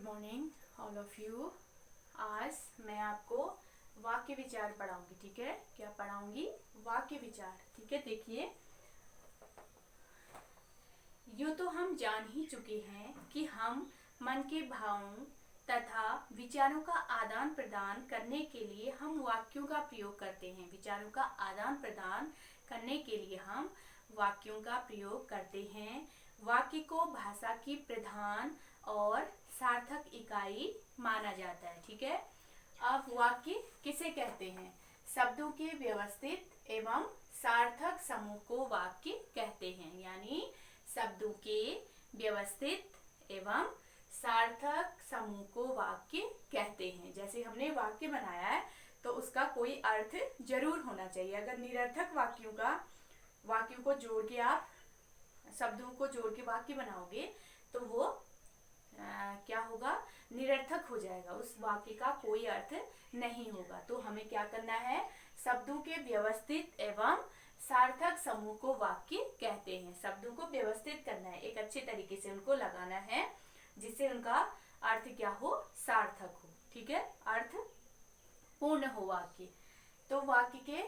Morning all of you. आज मैं आपको वाक्य विचार पढ़ाऊंगी। ठीक है, क्या पढ़ाऊंगी? वाक्य विचार। ठीक है, देखिए, यूँ तो हम जान ही चुके हैं कि हम मन के भावों तथा विचारों का आदान प्रदान करने के लिए हम वाक्यों का प्रयोग करते हैं। विचारों का आदान प्रदान करने के लिए हम वाक्यों का प्रयोग करते हैं। वाक्य को भाषा की प्रधान और सार्थक इकाई माना जाता है। ठीक है, अब वाक्य किसे कहते हैं? शब्दों के व्यवस्थित एवं सार्थक समूह को वाक्य कहते हैं। यानी शब्दों के व्यवस्थित एवं सार्थक समूह को वाक्य कहते हैं। जैसे हमने वाक्य बनाया है तो उसका कोई अर्थ जरूर होना चाहिए। अगर निरर्थक वाक्यों को जोड़ के आप शब्दों को जोड़ के वाक्य बनाओगे तो वो क्या होगा? निरर्थक हो जाएगा, उस वाक्य का कोई अर्थ नहीं होगा। तो हमें क्या करना है? शब्दों के व्यवस्थित एवं सार्थक समूह को वाक्य कहते हैं। शब्दों को व्यवस्थित करना है, एक अच्छे तरीके से उनको लगाना है जिससे उनका अर्थ क्या हो? सार्थक हो। ठीक है, अर्थ पूर्ण हो वाक्य। तो वाक्य के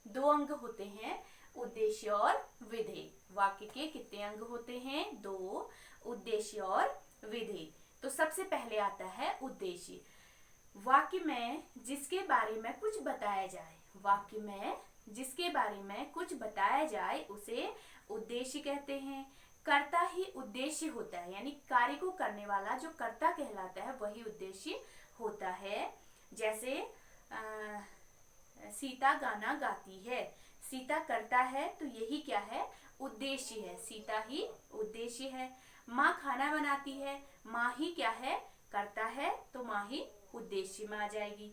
दो अंग होते हैं, उद्देश्य और विधेय। वाक्य के कितने अंग होते हैं? दो, उद्देश्य और विधेय। तो सबसे पहले आता है उद्देश्य। वाक्य में जिसके बारे में कुछ बताया जाए, वाक्य में जिसके बारे में कुछ बताया जाए उसे उद्देश्य कहते हैं। कर्ता ही उद्देश्य होता है, यानी कार्य को करने वाला जो कर्ता कहलाता है वही उद्देश्य होता है। जैसे सीता गाना गाती है, सीता करता है तो यही क्या है? उद्देश्य है। सीता ही उद्देश्य है। माँ खाना बनाती है, माँ ही क्या है? करता है, तो माँ ही उद्देश्य में आ जाएगी।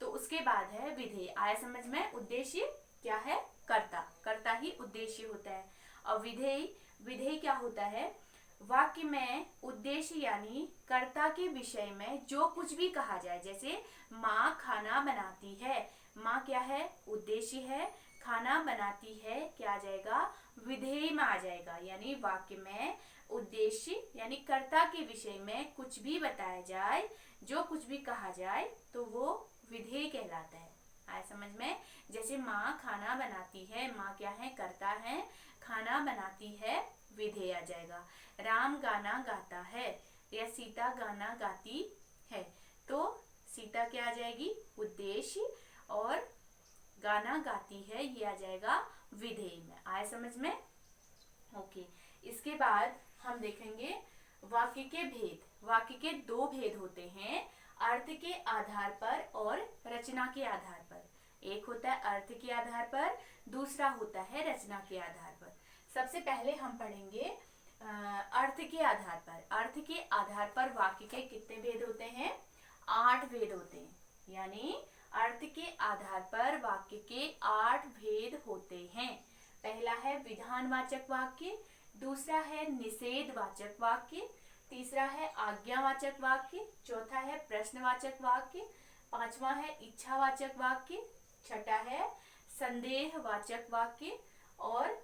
तो उसके बाद है विधेय। आया समझ में? उद्देश्य क्या है? कर्ता, कर्ता ही उद्देश्य होता है। और विधेय, विधेय क्या होता है? वाक्य में उद्देश्य यानी कर्ता के विषय में जो कुछ भी कहा जाए। जैसे माँ खाना बनाती है, माँ क्या है? उद्देश्य है। खाना बनाती है क्या आ जाएगा? विधेय में आ जाएगा। यानी वाक्य में उद्देश्य यानी कर्ता के विषय में कुछ भी बताया जाए, जो कुछ भी कहा जाए तो वो विधेय कहलाता है। आया समझ में? जैसे माँ खाना बनाती है, माँ क्या है? कर्ता है। खाना बनाती है, विधेय आ जाएगा। राम गाना गाता है या सीता गाना गाती है, तो सीता क्या आ जाएगी? उद्देश्य, और गाना गाती है ये आ जाएगा विधेय में। आया समझ में? ओके। इसके बाद हम देखेंगे वाक्य के भेद। वाक्य के दो भेद होते हैं, अर्थ के आधार पर और रचना के आधार पर। एक होता है अर्थ के आधार पर, दूसरा होता है रचना के आधार पर। सबसे पहले हम पढ़ेंगे अर्थ के आधार पर। अर्थ के आधार पर वाक्य के कितने भेद होते हैं? 8 भेद होते हैं। यानी अर्थ के आधार पर वाक्य के 8 भेद होते हैं। पहला है विधानवाचक वाक्य, दूसरा है निषेधवाचक वाक्य, तीसरा है आज्ञावाचक वाक्य, चौथा है प्रश्नवाचक वाक्य, पांचवा है इच्छावाचक वाक्य, छठा है संदेहवाचक वाक्य, और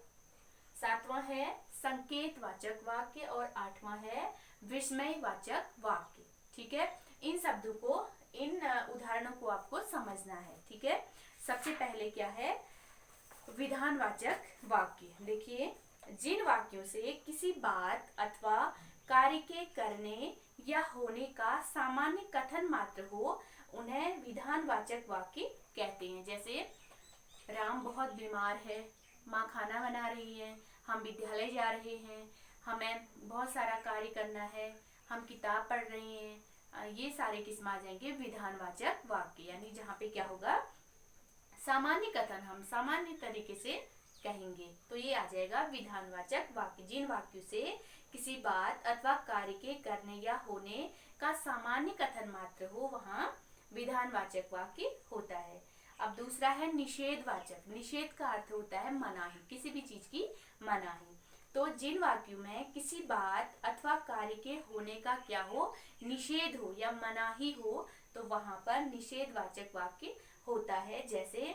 सातवां है संकेतवाचक वाक्य, और आठवां है विस्मयवाचक वाक्य। ठीक है, इन शब्दों को, इन उदाहरणों को आपको समझना है। ठीक है, सबसे पहले क्या है? विधानवाचक वाक्य। देखिए, जिन वाक्यों से किसी बात अथवा कार्य के करने या होने का सामान्य कथन मात्र हो उन्हें विधानवाचक वाक्य कहते हैं। जैसे राम बहुत बीमार है, माँ खाना बना रही है, हम विद्यालय जा रहे हैं, हमें बहुत सारा कार्य करना है, हम किताब पढ़ रहे हैं, ये सारे किस में आ जाएंगे? विधानवाचक वाक्य। यानी जहाँ पे क्या होगा? सामान्य कथन, हम सामान्य तरीके से कहेंगे तो ये आ जाएगा विधानवाचक वाक्य। जिन वाक्यों से किसी बात अथवा कार्य के करने या होने का सामान्य कथन मात्र हो वहाँ विधानवाचक वाक्य होता है। अब दूसरा है निषेधवाचक। निषेध का अर्थ होता है मनाही, किसी भी चीज की मनाही। तो जिन वाक्यों में किसी बात अथवा कार्य के होने का क्या हो? निषेध हो या मनाही हो, तो वहां पर निषेधवाचक वाक्य होता है। जैसे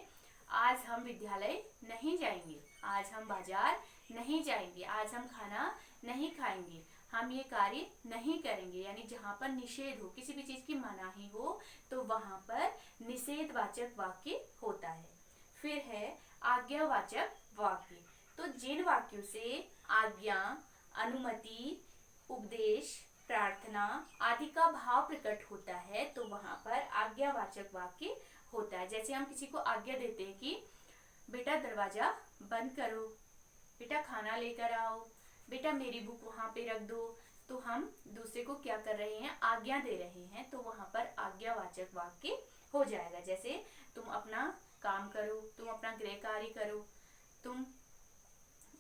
आज हम विद्यालय नहीं जाएंगे, आज हम बाजार नहीं जाएंगे, आज हम खाना नहीं खाएंगे, हम ये कार्य नहीं करेंगे, यानी जहाँ पर निषेध हो, किसी भी चीज की मनाही हो, तो वहां पर निषेधवाचक वाक्य होता है। फिर है आज्ञावाचक वाक्य। तो जिन वाक्यों से आज्ञा, अनुमति, उपदेश, प्रार्थना आदि का भाव प्रकट होता है, तो वहां पर आज्ञावाचक वाक्य होता है। जैसे हम किसी को आज्ञा देते हैं कि बेटा दरवाजा बंद करो, बेटा खाना लेकर आओ, बेटा मेरी बुक वहां पे रख दो, तो हम दूसरे को क्या कर रहे हैं, आज्ञा दे रहे हैं, तो वहां पर आज्ञावाचक वाक्य हो जाएगा। जैसे तुम अपना काम करो, तुम अपना गृह कार्य करो, तुम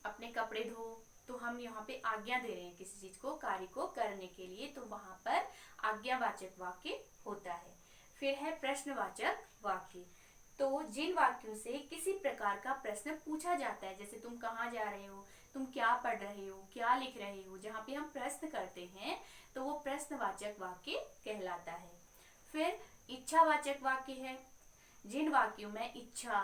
अपने कपड़े धो, तो हम यहाँ पे आज्ञा दे रहे हैं किसी चीज को, कार्य को करने के लिए, तो वहां पर आज्ञावाचक वाक्य होता है। फिर है प्रश्नवाचक वाक्य। तो जिन वाक्यों से किसी प्रकार का प्रश्न पूछा जाता है, जैसे तुम कहाँ जा रहे हो, तुम क्या पढ़ रहे हो, क्या लिख रहे हो, जहाँ पे हम प्रश्न करते हैं तो वो प्रश्नवाचक वाक्य कहलाता है। फिर इच्छावाचक वाक्य है। जिन वाक्यों में इच्छा,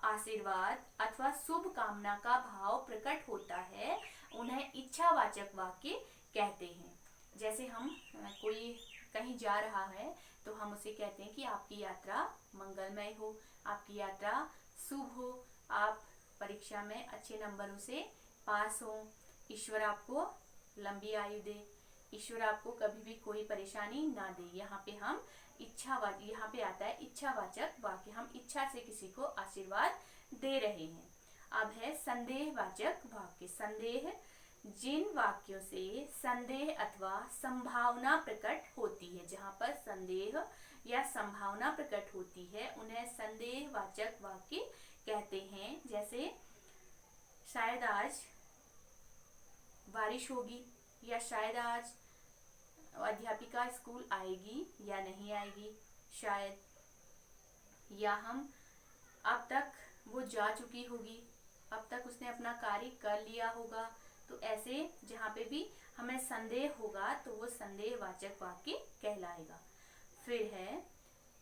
आशीर्वाद अथवा शुभ कामना का भाव प्रकट होता है, उन्हें इच्छावाचक वाक्य कहते हैं। जैसे हम कोई कहीं जा रहा है तो हम उसे कहते हैं कि आपकी यात्रा मंगलमय हो, आपकी यात्रा शुभ हो, आप परीक्षा में अच्छे नंबरों से पास हो, ईश्वर आपको लंबी आयु दे, ईश्वर आपको कभी भी कोई परेशानी ना दे। यहाँ पे हम यहाँ पे आता है इच्छावाचक वाक्य, हम इच्छा से किसी को आशीर्वाद दे रहे हैं। अब है संदेहवाचक वाक्य। संदेह, जिन वाक्यों से संदेह अथवा संभावना प्रकट होती है, जहाँ पर संदेह या संभावना प्रकट होती है, उन्हें संदेहवाचक वाक्य कहते हैं। जैसे शायद आज बारिश होगी, या शायद आज अध्यापिका स्कूल आएगी या नहीं आएगी, शायद, या हम अब तक वो जा चुकी होगी, अब तक उसने अपना कार्य कर लिया होगा। तो ऐसे जहाँ पे भी हमें संदेह होगा तो वो संदेहवाचक वाक्य कहलाएगा। फिर है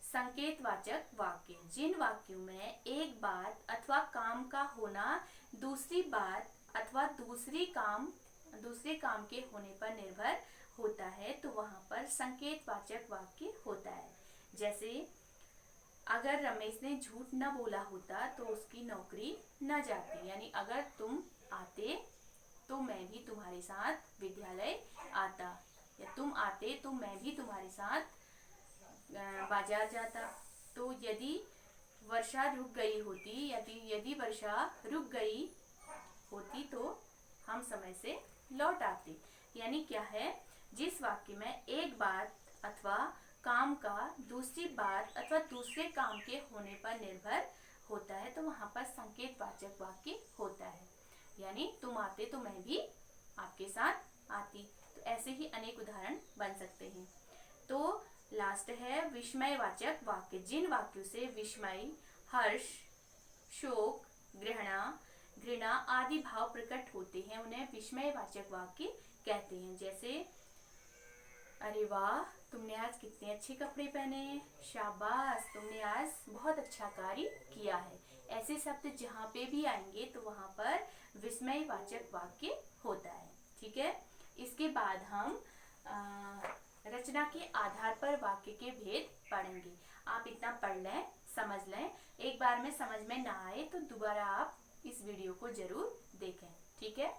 संकेतवाचक वाक्य। जिन वाक्यों में एक बात अथवा काम का होना दूसरी बात अथवा दूसरे काम के होने पर निर्भर होता है, तो वहां पर संकेतवाचक वाक्य होता है। जैसे अगर रमेश ने झूठ न बोला होता तो उसकी नौकरी न जाती, यानी अगर तुम आते तो मैं भी तुम्हारे साथ विद्यालय आता, या तुम आते तो मैं भी तुम्हारे साथ बाजार जाता। तो यदि वर्षा रुक गई होती, यदि वर्षा रुक गई होती तो हम समय से लौट आते। यानी क्या है, जिस वाक्य में एक बात अथवा काम का दूसरी बात अथवा दूसरे काम के होने पर निर्भर होता है, तो वहां पर संकेतवाचक वाक्य होता है। यानी तुम आते तो मैं भी आपके साथ आती। तो ऐसे ही अनेक उदाहरण बन सकते हैं। तो लास्ट है विस्मयवाचक वाक्य। जिन वाक्यों से विस्मय, हर्ष, शोक, घृणा आदि भाव प्रकट होते हैं, उन्हें विस्मयवाचक वाक्य कहते हैं। जैसे अरे वाह, तुमने आज कितने अच्छे कपड़े पहने, शाबाश, तुमने आज बहुत अच्छा कार्य किया है। ऐसे शब्द जहाँ पे भी आएंगे तो वहां पर विस्मयवाचक वाक्य होता है। ठीक है, इसके बाद हम रचना के आधार पर वाक्य के भेद पढ़ेंगे। आप इतना पढ़ लें, समझ लें। एक बार में समझ में ना आए तो दोबारा आप इस वीडियो को जरूर देखें। ठीक है।